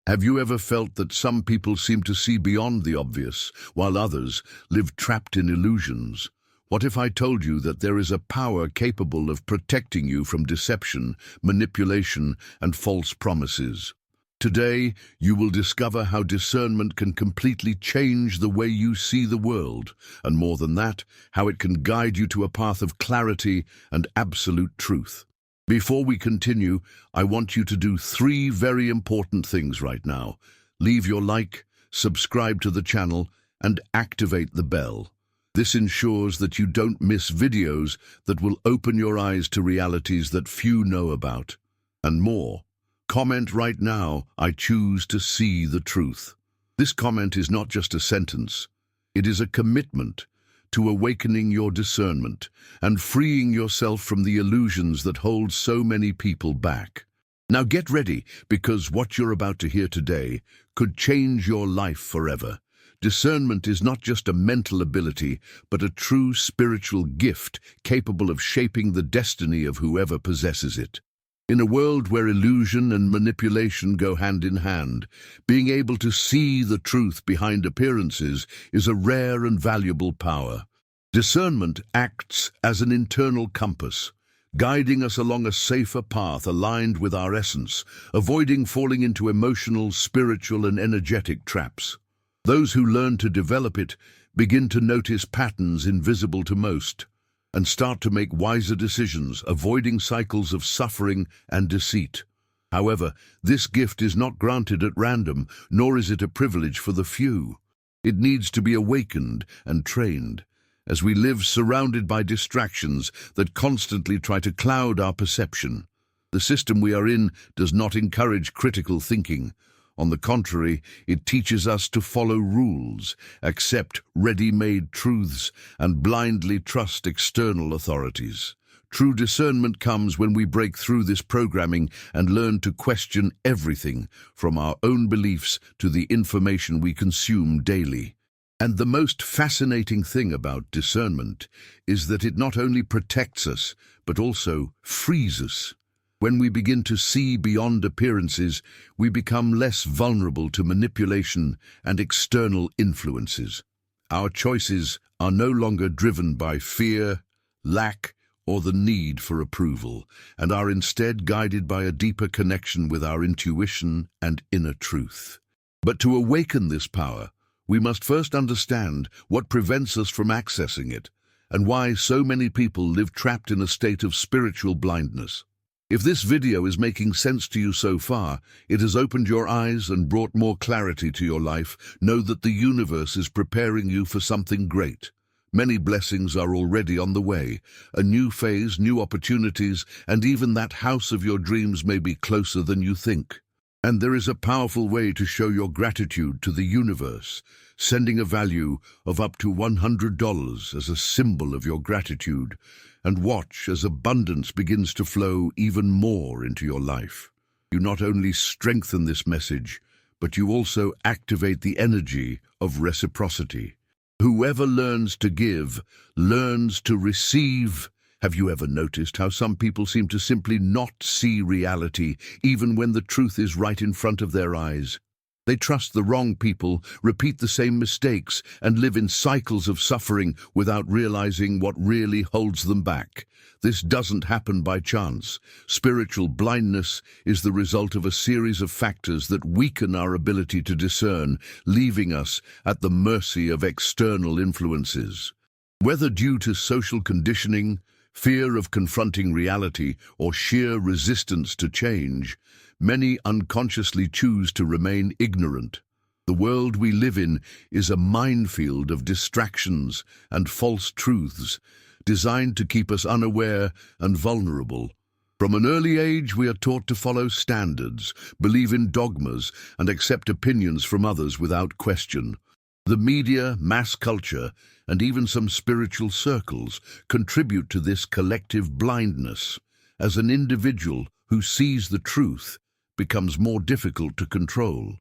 Have you ever felt that some people seem to see beyond the obvious, while others live trapped in illusions? What if I told you that there is a power capable of protecting you from deception, manipulation, and false promises? Today, you will discover how discernment can completely change the way you see the world, and more than that, how it can guide you to a path of clarity and absolute truth. Before we continue, I want you to do 3 very important things right now. Leave your like, subscribe to the channel, and activate the bell. This ensures that you don't miss videos that will open your eyes to realities that few know about. And more. Comment right now, "I choose to see the truth." This comment is not just a sentence. It is a commitment to awakening your discernment and freeing yourself from the illusions that hold so many people back. Now get ready, because what you're about to hear today could change your life forever. Discernment is not just a mental ability, but a true spiritual gift capable of shaping the destiny of whoever possesses it. In a world where illusion and manipulation go hand in hand, being able to see the truth behind appearances is a rare and valuable power. Discernment acts as an internal compass, guiding us along a safer path aligned with our essence, avoiding falling into emotional, spiritual, and energetic traps. Those who learn to develop it begin to notice patterns invisible to most, and start to make wiser decisions, avoiding cycles of suffering and deceit. However, this gift is not granted at random, nor is it a privilege for the few. It needs to be awakened and trained, as we live surrounded by distractions that constantly try to cloud our perception. The system we are in does not encourage critical thinking. On the contrary, it teaches us to follow rules, accept ready-made truths, and blindly trust external authorities. True discernment comes when we break through this programming and learn to question everything, from our own beliefs to the information we consume daily. And the most fascinating thing about discernment is that it not only protects us, but also frees us. When we begin to see beyond appearances, we become less vulnerable to manipulation and external influences. Our choices are no longer driven by fear, lack, or the need for approval, and are instead guided by a deeper connection with our intuition and inner truth. But to awaken this power, we must first understand what prevents us from accessing it, and why so many people live trapped in a state of spiritual blindness. If this video is making sense to you so far, it has opened your eyes and brought more clarity to your life. Know that the universe is preparing you for something great. Many blessings are already on the way. A new phase, new opportunities, and even that house of your dreams may be closer than you think. And there is a powerful way to show your gratitude to the universe, sending a value of up to $100 as a symbol of your gratitude, and watch as abundance begins to flow even more into your life. You not only strengthen this message, but you also activate the energy of reciprocity. Whoever learns to give, learns to receive. Have you ever noticed how some people seem to simply not see reality, even when the truth is right in front of their eyes? They trust the wrong people, repeat the same mistakes, and live in cycles of suffering without realizing what really holds them back. This doesn't happen by chance. Spiritual blindness is the result of a series of factors that weaken our ability to discern, leaving us at the mercy of external influences. Whether due to social conditioning, fear of confronting reality, or sheer resistance to change, many unconsciously choose to remain ignorant. The world we live in is a minefield of distractions and false truths, designed to keep us unaware and vulnerable. From an early age, we are taught to follow standards, believe in dogmas, and accept opinions from others without question. The media, mass culture, and even some spiritual circles contribute to this collective blindness. As an individual who sees the truth becomes more difficult to control.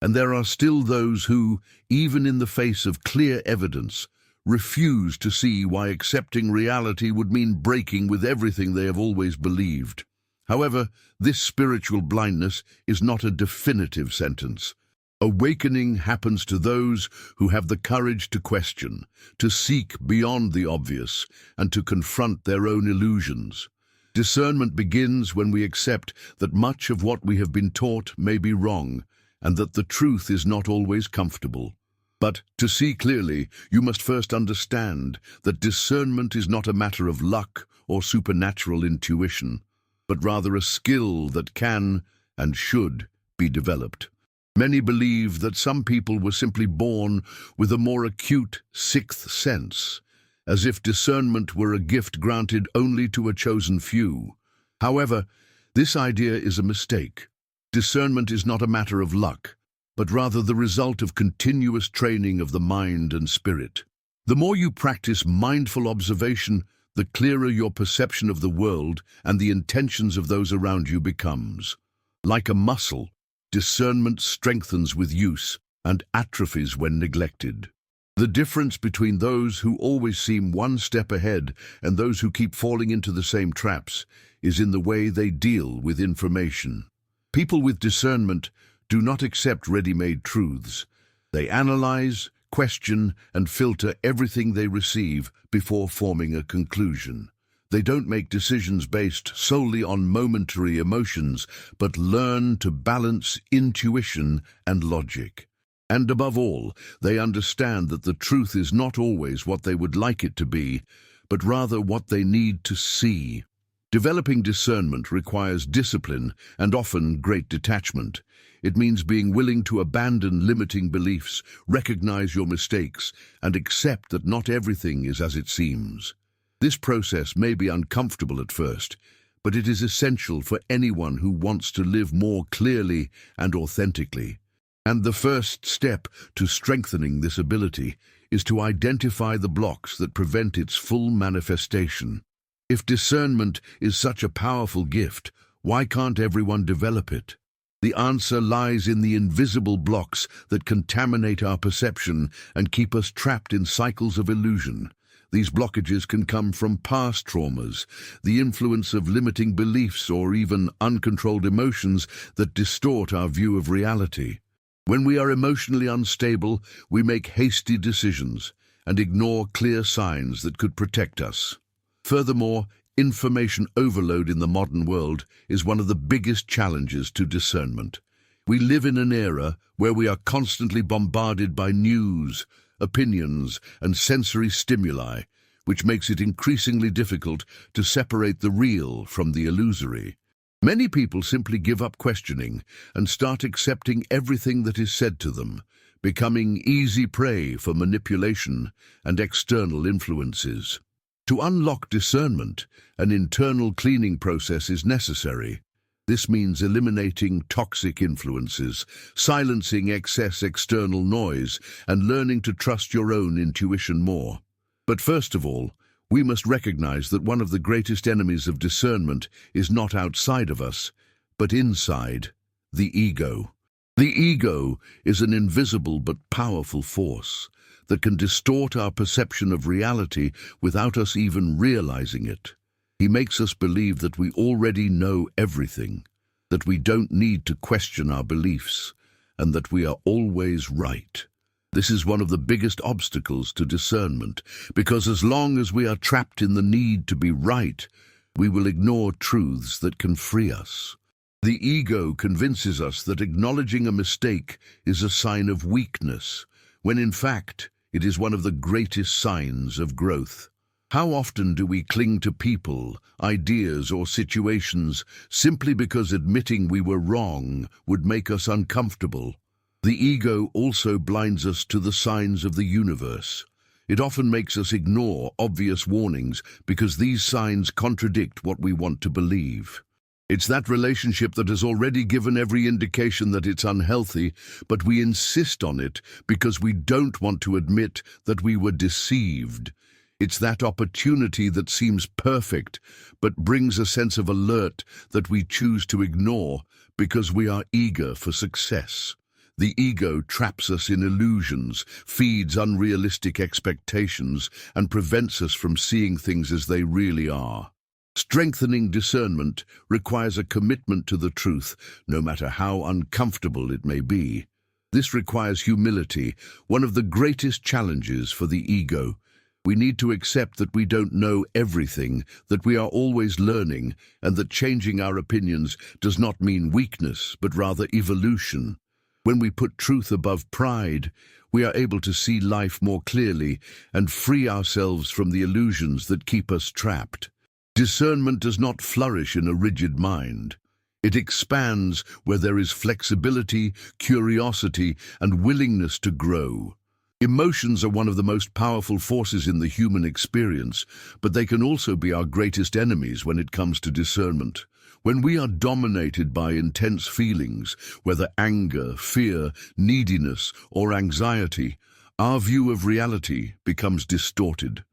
And there are still those who, even in the face of clear evidence, refuse to see why accepting reality would mean breaking with everything they have always believed. However, this spiritual blindness is not a definitive sentence. Awakening happens to those who have the courage to question, to seek beyond the obvious, and to confront their own illusions. Discernment begins when we accept that much of what we have been taught may be wrong, and that the truth is not always comfortable. But to see clearly, you must first understand that discernment is not a matter of luck or supernatural intuition, but rather a skill that can and should be developed. Many believe that some people were simply born with a more acute sixth sense, as if discernment were a gift granted only to a chosen few. However, this idea is a mistake. Discernment is not a matter of luck, but rather the result of continuous training of the mind and spirit. The more you practice mindful observation, the clearer your perception of the world and the intentions of those around you becomes. Like a muscle, discernment strengthens with use and atrophies when neglected. The difference between those who always seem one step ahead and those who keep falling into the same traps is in the way they deal with information. People with discernment do not accept ready-made truths. They analyze, question, and filter everything they receive before forming a conclusion. They don't make decisions based solely on momentary emotions, but learn to balance intuition and logic. And above all, they understand that the truth is not always what they would like it to be, but rather what they need to see. Developing discernment requires discipline and often great detachment. It means being willing to abandon limiting beliefs, recognize your mistakes, and accept that not everything is as it seems. This process may be uncomfortable at first, but it is essential for anyone who wants to live more clearly and authentically. And the first step to strengthening this ability is to identify the blocks that prevent its full manifestation. If discernment is such a powerful gift, why can't everyone develop it? The answer lies in the invisible blocks that contaminate our perception and keep us trapped in cycles of illusion. These blockages can come from past traumas, the influence of limiting beliefs, or even uncontrolled emotions that distort our view of reality. When we are emotionally unstable, we make hasty decisions and ignore clear signs that could protect us. Furthermore, information overload in the modern world is one of the biggest challenges to discernment. We live in an era where we are constantly bombarded by news, opinions, and sensory stimuli, which makes it increasingly difficult to separate the real from the illusory. Many people simply give up questioning and start accepting everything that is said to them, becoming easy prey for manipulation and external influences. To unlock discernment, an internal cleaning process is necessary. This means eliminating toxic influences, silencing excess external noise, and learning to trust your own intuition more. But first of all, we must recognize that one of the greatest enemies of discernment is not outside of us, but inside: the ego. The ego is an invisible but powerful force that can distort our perception of reality without us even realizing it. He makes us believe that we already know everything, that we don't need to question our beliefs, and that we are always right. This is one of the biggest obstacles to discernment, because as long as we are trapped in the need to be right, we will ignore truths that can free us. The ego convinces us that acknowledging a mistake is a sign of weakness, when in fact it is one of the greatest signs of growth. How often do we cling to people, ideas, or situations simply because admitting we were wrong would make us uncomfortable? The ego also blinds us to the signs of the universe. It often makes us ignore obvious warnings because these signs contradict what we want to believe. It's that relationship that has already given every indication that it's unhealthy, but we insist on it because we don't want to admit that we were deceived. It's that opportunity that seems perfect, but brings a sense of alert that we choose to ignore because we are eager for success. The ego traps us in illusions, feeds unrealistic expectations, and prevents us from seeing things as they really are. Strengthening discernment requires a commitment to the truth, no matter how uncomfortable it may be. This requires humility, one of the greatest challenges for the ego. We need to accept that we don't know everything, that we are always learning, and that changing our opinions does not mean weakness, but rather evolution. When we put truth above pride, we are able to see life more clearly and free ourselves from the illusions that keep us trapped. Discernment does not flourish in a rigid mind. It expands where there is flexibility, curiosity, and willingness to grow. Emotions are one of the most powerful forces in the human experience, but they can also be our greatest enemies when it comes to discernment. When we are dominated by intense feelings, whether anger, fear, neediness, or anxiety, our view of reality becomes distorted.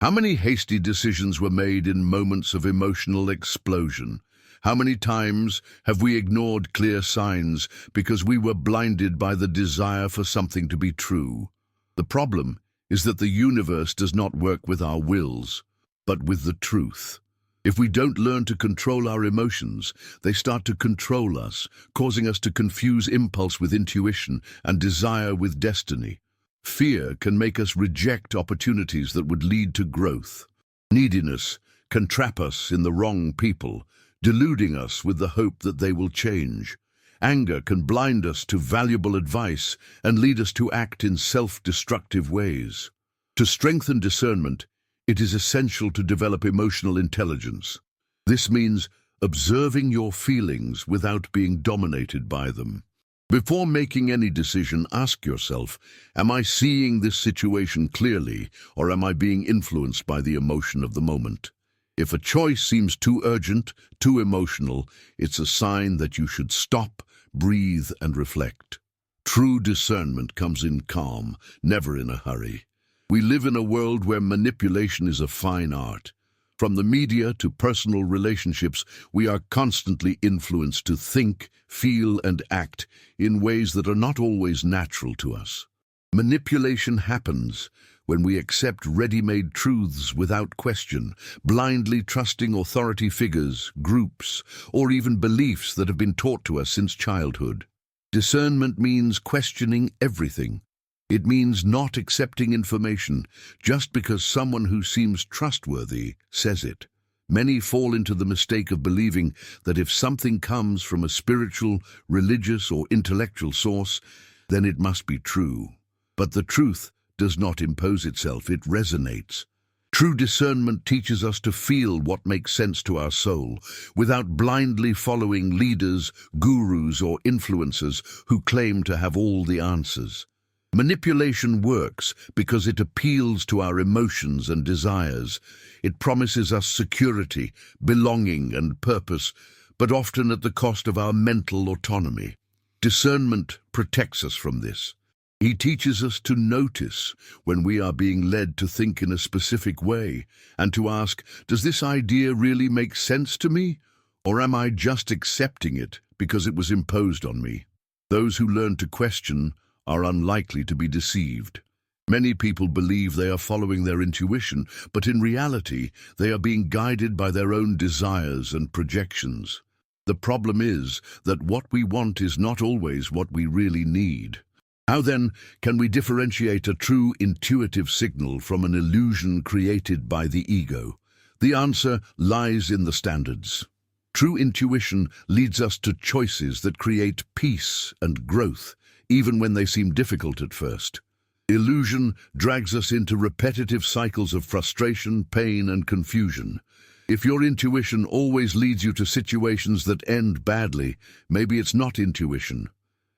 How many hasty decisions were made in moments of emotional explosion? How many times have we ignored clear signs because we were blinded by the desire for something to be true? The problem is that the universe does not work with our wills, but with the truth. If we don't learn to control our emotions, they start to control us, causing us to confuse impulse with intuition and desire with destiny. Fear can make us reject opportunities that would lead to growth. Neediness can trap us in the wrong people, deluding us with the hope that they will change. Anger can blind us to valuable advice and lead us to act in self-destructive ways. To strengthen discernment, it is essential to develop emotional intelligence. This means observing your feelings without being dominated by them. Before making any decision, ask yourself, am I seeing this situation clearly, or am I being influenced by the emotion of the moment? If a choice seems too urgent, too emotional, it's a sign that you should stop, breathe, and reflect. True discernment comes in calm, never in a hurry. We live in a world where manipulation is a fine art. From the media to personal relationships, we are constantly influenced to think, feel, and act in ways that are not always natural to us. Manipulation happens when we accept ready-made truths without question, blindly trusting authority figures, groups, or even beliefs that have been taught to us since childhood. Discernment means questioning everything. It means not accepting information just because someone who seems trustworthy says it. Many fall into the mistake of believing that if something comes from a spiritual, religious, or intellectual source, then it must be true. But the truth does not impose itself, it resonates. True discernment teaches us to feel what makes sense to our soul, without blindly following leaders, gurus, or influencers who claim to have all the answers. Manipulation works because it appeals to our emotions and desires. It promises us security, belonging, and purpose, but often at the cost of our mental autonomy. Discernment protects us from this. He teaches us to notice when we are being led to think in a specific way, and to ask, does this idea really make sense to me, or am I just accepting it because it was imposed on me? Those who learn to question are unlikely to be deceived. Many people believe they are following their intuition, but in reality, they are being guided by their own desires and projections. The problem is that what we want is not always what we really need. How then can we differentiate a true intuitive signal from an illusion created by the ego? The answer lies in the standards. True intuition leads us to choices that create peace and growth, even when they seem difficult at first. Illusion drags us into repetitive cycles of frustration, pain, and confusion. If your intuition always leads you to situations that end badly, maybe it's not intuition.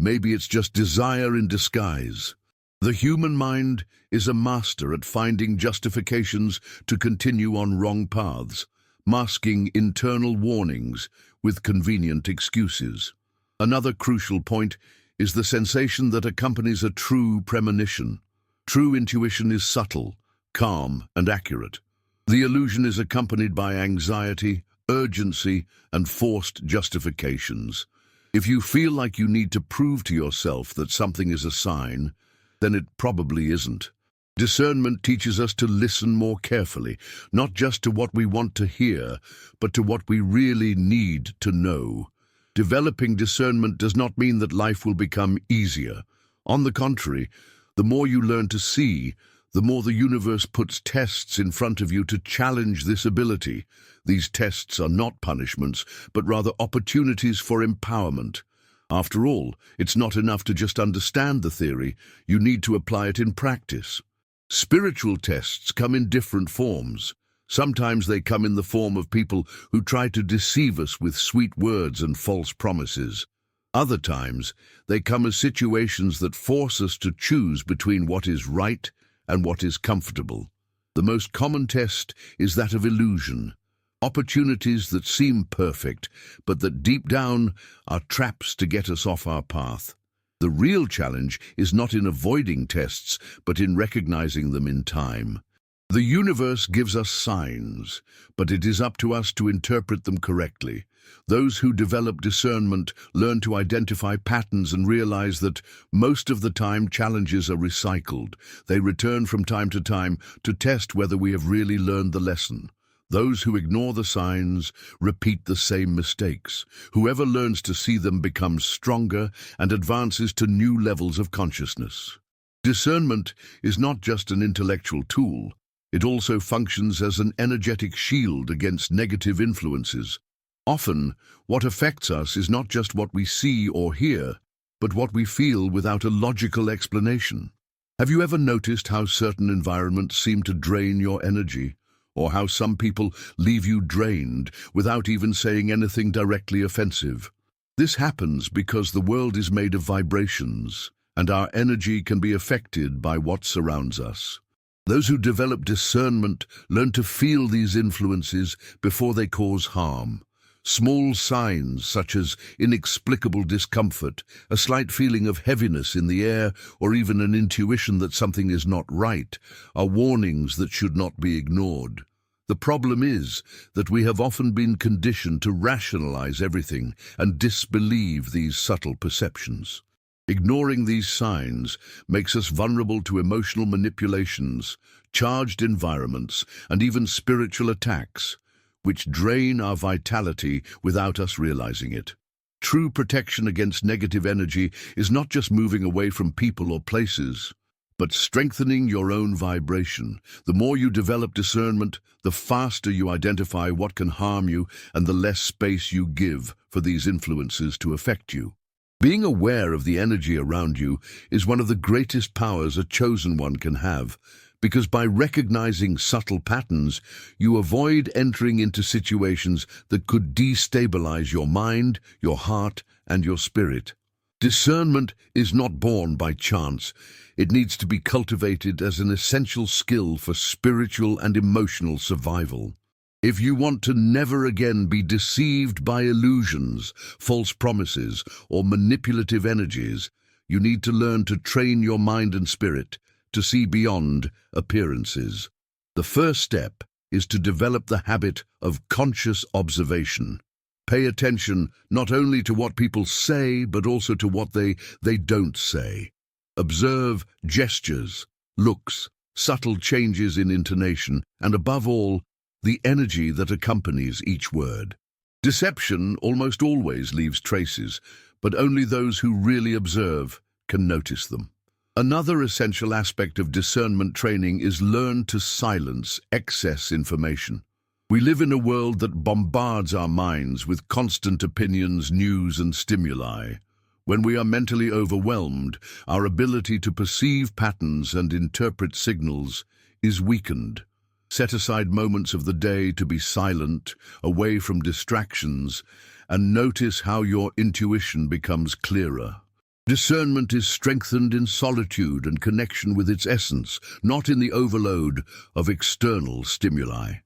Maybe it's just desire in disguise. The human mind is a master at finding justifications to continue on wrong paths, masking internal warnings with convenient excuses. Another crucial point is the sensation that accompanies a true premonition. True intuition is subtle, calm, and accurate. The illusion is accompanied by anxiety, urgency, and forced justifications. If you feel like you need to prove to yourself that something is a sign, then it probably isn't. Discernment teaches us to listen more carefully, not just to what we want to hear, but to what we really need to know. Developing discernment does not mean that life will become easier. On the contrary, the more you learn to see, the more the universe puts tests in front of you to challenge this ability. These tests are not punishments, but rather opportunities for empowerment. After all, it's not enough to just understand the theory, you need to apply it in practice. Spiritual tests come in different forms. Sometimes they come in the form of people who try to deceive us with sweet words and false promises. Other times, they come as situations that force us to choose between what is right and what is comfortable. The most common test is that of illusion. Opportunities that seem perfect, but that deep down are traps to get us off our path. The real challenge is not in avoiding tests, but in recognizing them in time. The universe gives us signs, but it is up to us to interpret them correctly. Those who develop discernment learn to identify patterns and realize that most of the time challenges are recycled. They return from time to test whether we have really learned the lesson. Those who ignore the signs repeat the same mistakes. Whoever learns to see them becomes stronger and advances to new levels of consciousness. Discernment is not just an intellectual tool. It also functions as an energetic shield against negative influences. Often, what affects us is not just what we see or hear, but what we feel without a logical explanation. Have you ever noticed how certain environments seem to drain your energy? Or how some people leave you drained without even saying anything directly offensive? This happens because the world is made of vibrations, and our energy can be affected by what surrounds us. Those who develop discernment learn to feel these influences before they cause harm. Small signs such as inexplicable discomfort, a slight feeling of heaviness in the air, or even an intuition that something is not right, are warnings that should not be ignored. The problem is that we have often been conditioned to rationalize everything and disbelieve these subtle perceptions. Ignoring these signs makes us vulnerable to emotional manipulations, charged environments, and even spiritual attacks, which drain our vitality without us realizing it. True protection against negative energy is not just moving away from people or places, but strengthening your own vibration. The more you develop discernment, the faster you identify what can harm you and the less space you give for these influences to affect you. Being aware of the energy around you is one of the greatest powers a chosen one can have, because by recognizing subtle patterns, you avoid entering into situations that could destabilize your mind, your heart, and your spirit. Discernment is not born by chance. It needs to be cultivated as an essential skill for spiritual and emotional survival. If you want to never again be deceived by illusions, false promises, or manipulative energies, you need to learn to train your mind and spirit to see beyond appearances. The first step is to develop the habit of conscious observation. Pay attention not only to what people say, but also to what they don't say. Observe gestures, looks, subtle changes in intonation, and above all, the energy that accompanies each word. Deception almost always leaves traces, but only those who really observe can notice them. Another essential aspect of discernment training is learn to silence excess information. We live in a world that bombards our minds with constant opinions, news, and stimuli. When we are mentally overwhelmed, our ability to perceive patterns and interpret signals is weakened. Set aside moments of the day to be silent, away from distractions, and notice how your intuition becomes clearer. Discernment is strengthened in solitude and connection with its essence, not in the overload of external stimuli.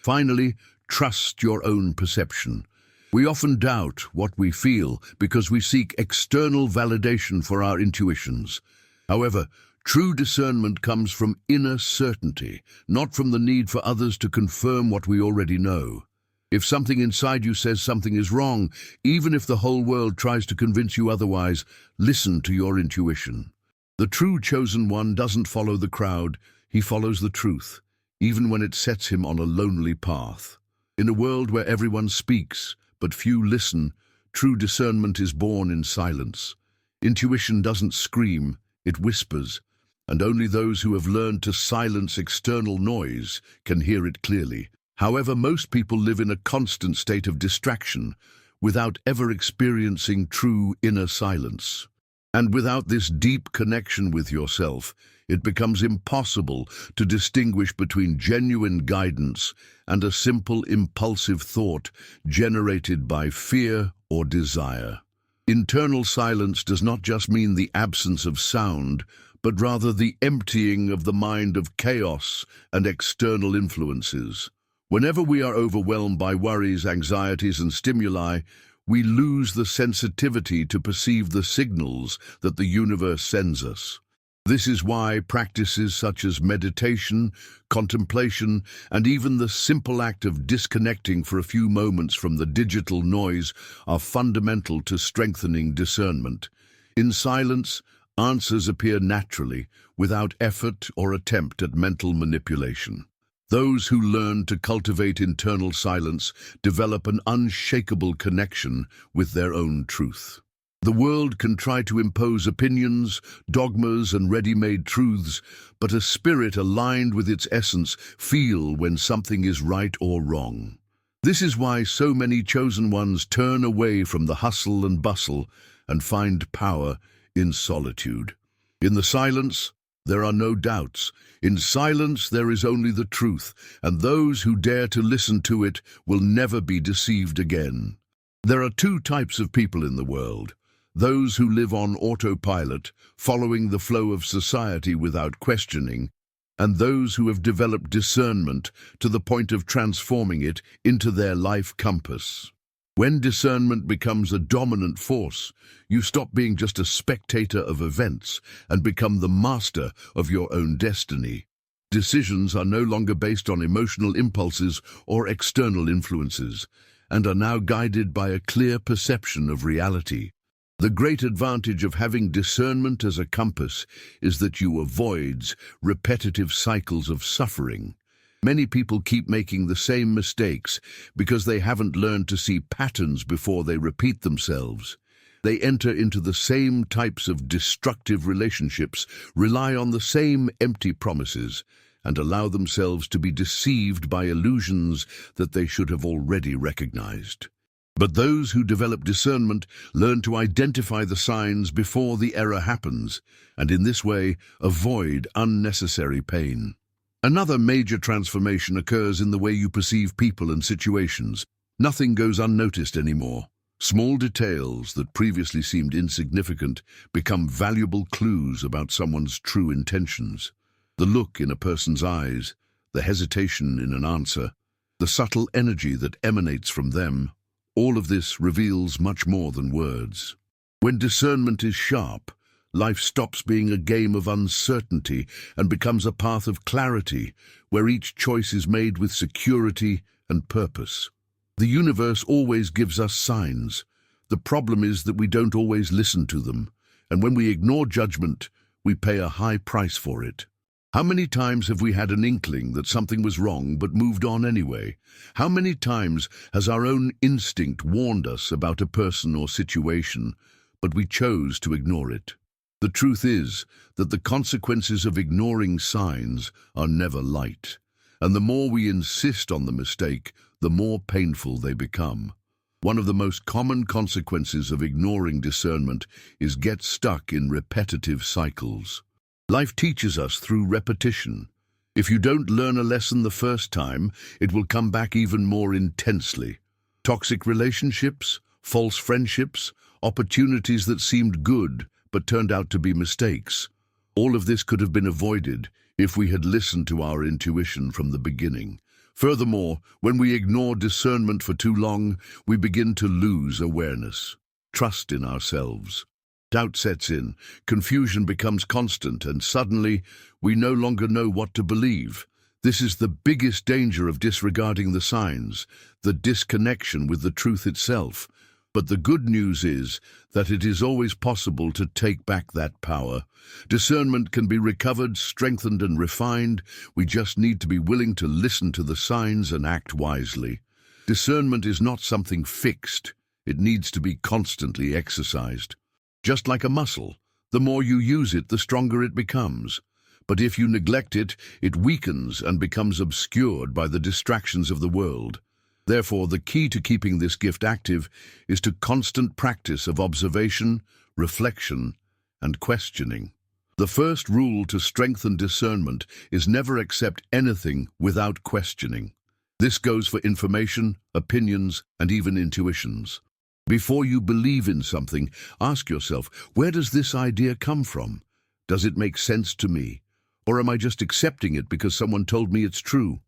Finally, trust your own perception. We often doubt what we feel because we seek external validation for our intuitions. However, true discernment comes from inner certainty, not from the need for others to confirm what we already know. If something inside you says something is wrong, even if the whole world tries to convince you otherwise, listen to your intuition. The true chosen one doesn't follow the crowd. He follows the truth, even when it sets him on a lonely path. In a world where everyone speaks, but few listen, true discernment is born in silence. Intuition doesn't scream, it whispers, and only those who have learned to silence external noise can hear it clearly. However, most people live in a constant state of distraction, without ever experiencing true inner silence. And without this deep connection with yourself, it becomes impossible to distinguish between genuine guidance and a simple impulsive thought generated by fear or desire. Internal silence does not just mean the absence of sound, but rather the emptying of the mind of chaos and external influences. Whenever we are overwhelmed by worries, anxieties, and stimuli, we lose the sensitivity to perceive the signals that the universe sends us. This is why practices such as meditation, contemplation, and even the simple act of disconnecting for a few moments from the digital noise are fundamental to strengthening discernment. In silence, answers appear naturally, without effort or attempt at mental manipulation. Those who learn to cultivate internal silence develop an unshakable connection with their own truth. The world can try to impose opinions, dogmas, and ready-made truths, but a spirit aligned with its essence feels when something is right or wrong. This is why so many chosen ones turn away from the hustle and bustle and find power in solitude. In the silence, there are no doubts. In silence, there is only the truth, and those who dare to listen to it will never be deceived again. There are two types of people in the world: those who live on autopilot, following the flow of society without questioning, and those who have developed discernment to the point of transforming it into their life compass. When discernment becomes a dominant force, you stop being just a spectator of events and become the master of your own destiny. Decisions are no longer based on emotional impulses or external influences, and are now guided by a clear perception of reality. The great advantage of having discernment as a compass is that you avoid repetitive cycles of suffering. Many people keep making the same mistakes because they haven't learned to see patterns before they repeat themselves. They enter into the same types of destructive relationships, rely on the same empty promises, and allow themselves to be deceived by illusions that they should have already recognized. But those who develop discernment learn to identify the signs before the error happens, and in this way avoid unnecessary pain. Another major transformation occurs in the way you perceive people and situations. Nothing goes unnoticed anymore. Small details that previously seemed insignificant become valuable clues about someone's true intentions. The look in a person's eyes, the hesitation in an answer, the subtle energy that emanates from them, all of this reveals much more than words. When discernment is sharp, life stops being a game of uncertainty and becomes a path of clarity, where each choice is made with security and purpose. The universe always gives us signs. The problem is that we don't always listen to them, and when we ignore judgment, we pay a high price for it. How many times have we had an inkling that something was wrong but moved on anyway? How many times has our own instinct warned us about a person or situation, but we chose to ignore it? The truth is that the consequences of ignoring signs are never light, and the more we insist on the mistake, the more painful they become. One of the most common consequences of ignoring discernment is get stuck in repetitive cycles. Life teaches us through repetition. If you don't learn a lesson the first time, it will come back even more intensely. Toxic relationships, false friendships, opportunities that seemed good but turned out to be mistakes. All of this could have been avoided if we had listened to our intuition from the beginning. Furthermore, when we ignore discernment for too long, we begin to lose awareness, trust in ourselves. Doubt sets in, confusion becomes constant, and suddenly we no longer know what to believe. This is the biggest danger of disregarding the signs, the disconnection with the truth itself. But the good news is that it is always possible to take back that power. Discernment can be recovered, strengthened, and refined. We just need to be willing to listen to the signs and act wisely. Discernment is not something fixed. It needs to be constantly exercised. Just like a muscle, the more you use it, the stronger it becomes. But if you neglect it, it weakens and becomes obscured by the distractions of the world. Therefore, the key to keeping this gift active is to constant practice of observation, reflection, and questioning. The first rule to strengthen discernment is never accept anything without questioning. This goes for information, opinions, and even intuitions. Before you believe in something, ask yourself, where does this idea come from? Does it make sense to me? Or am I just accepting it because someone told me it's true?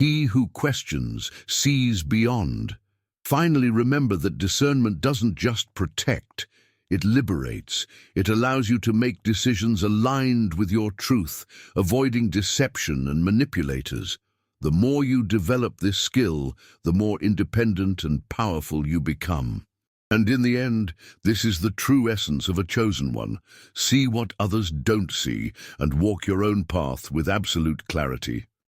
He who questions sees beyond. Finally, remember that discernment doesn't just protect, it liberates. It allows you to make decisions aligned with your truth, avoiding deception and manipulators. The more you develop this skill, the more independent and powerful you become. And in the end, this is the true essence of a chosen one. See what others don't see and walk your own path with absolute clarity.